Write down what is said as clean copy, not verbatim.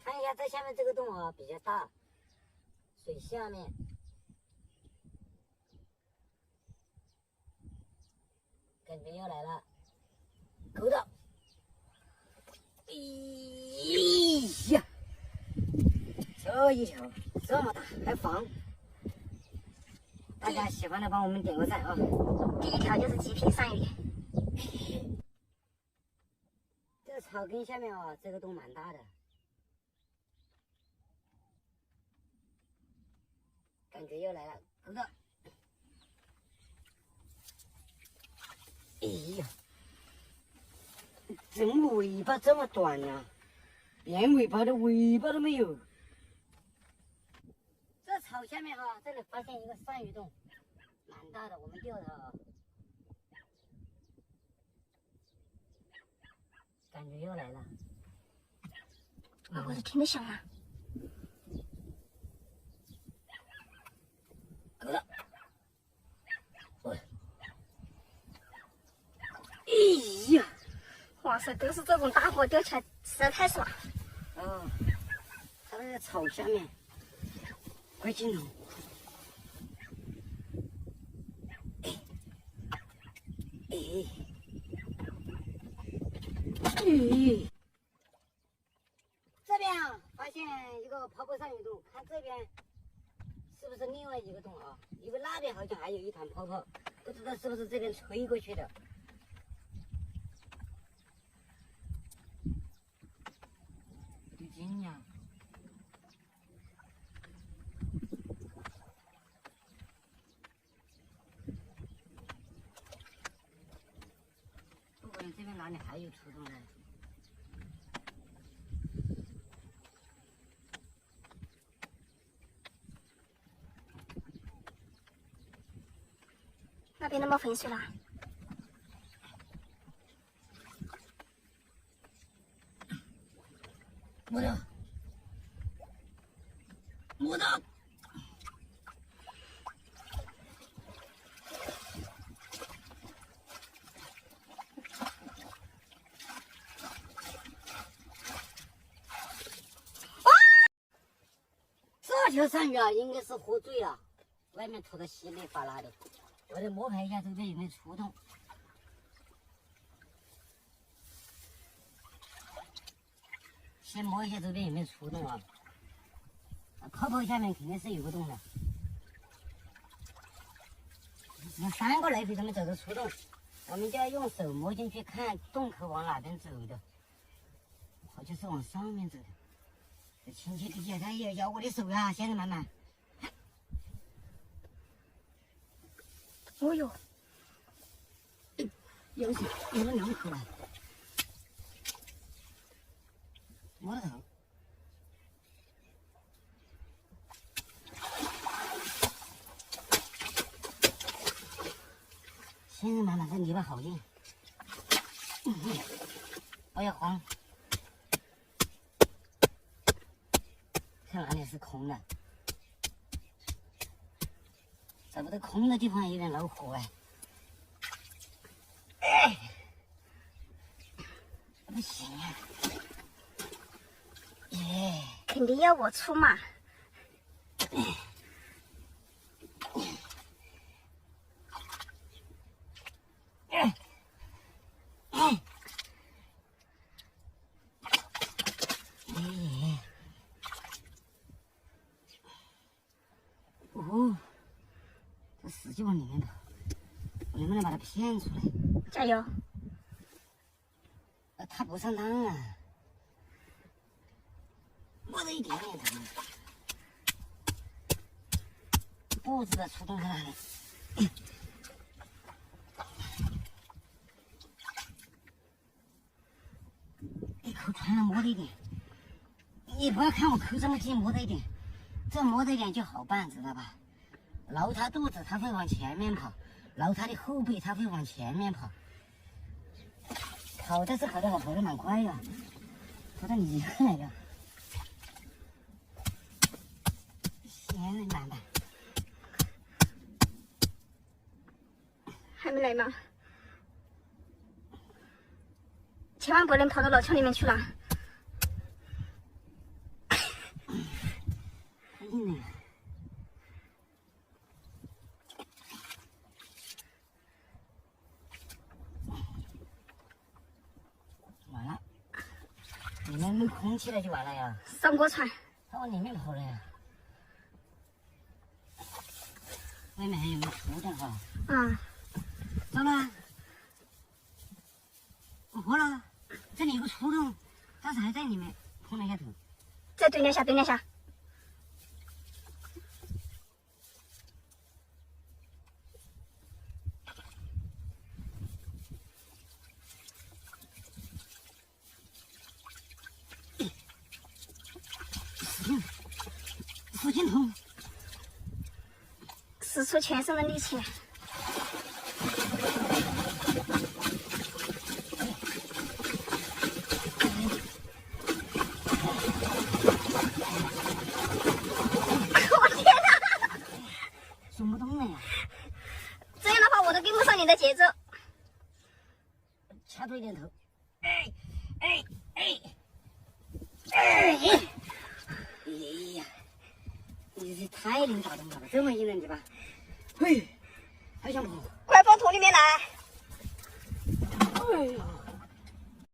看一下这下面这个洞啊比较大，水下面感觉要来了，勾到，哎呀，这一条这么大还防，大家喜欢的帮我们点个赞啊！第一条就是极品鳝鱼。这个草根下面啊，这个洞蛮大的。感觉又来了，勾到！哎呀，怎么尾巴这么短呢？连尾巴的尾巴都没有。这草下面哈，这里发现一个鳝鱼洞，蛮大的，我们钓它啊。感觉又来了。我是听得响啊。勾到！哎呀！哇塞，都是这种大货，钓起来实在太爽。哦，它在草下面，快镜头。哎，这边啊，发现一个泡泡鳝鱼洞，看这边是不是另外一个洞啊？因为那边好像还有一团泡泡，不知道是不是这边吹过去的。对劲呀！不管这边哪里还有出洞呢？那边都没粉水了。摸到，摸到。这条鳝鱼啊，应该是喝醉了，外面吐的稀里哗啦的。我得摸排一下这边有没有出洞。先摸一下这边有没有出洞啊？泡泡下面肯定是有个洞的。那3个来回他们走的出洞，我们就要用手摸进去看洞口往哪边走的，好像是往上面走的。亲切地他也咬我的手呀，先生们们。哦哟，有了2口了，摸得头。先生们们，这泥巴好硬，不要慌。看哪里是空的，找不到空的地方有点恼火哎。不行啊！耶，肯定要我出嘛。哦，这使劲往里面跑，我能不能把它骗出来？加油！它不上当啊，摸着一点点疼，不知道出洞在哪里。一口传了摸了一点，你不要看我口这么近，摸着一点，这摸着一点就好办，知道吧？挠它肚子，它会往前面跑；挠它的后背，它会往前面跑。跑的是跑得好，跑得蛮快呀，跑得厉害了呀！闲人板板，还没来吗？千万不能跑到老墙里面去了。紧呢。完了，里面没空气了就完了呀。上过船。它往里面跑了呀。外面还有个土的哈。嗯。糟了，我破了，这里有个触洞，但是还在里面，碰了一下头。再蹲两下，蹲两下。使劲捅，使出全身的力气。我天哪！松不动了呀！这样的话，我都跟不上你的节奏。掐多一点头。哎哎哎哎！哎呀！你这太能打动他了，这么硬的你吧？嘿，还想跑？快放桶里面来！哎呀！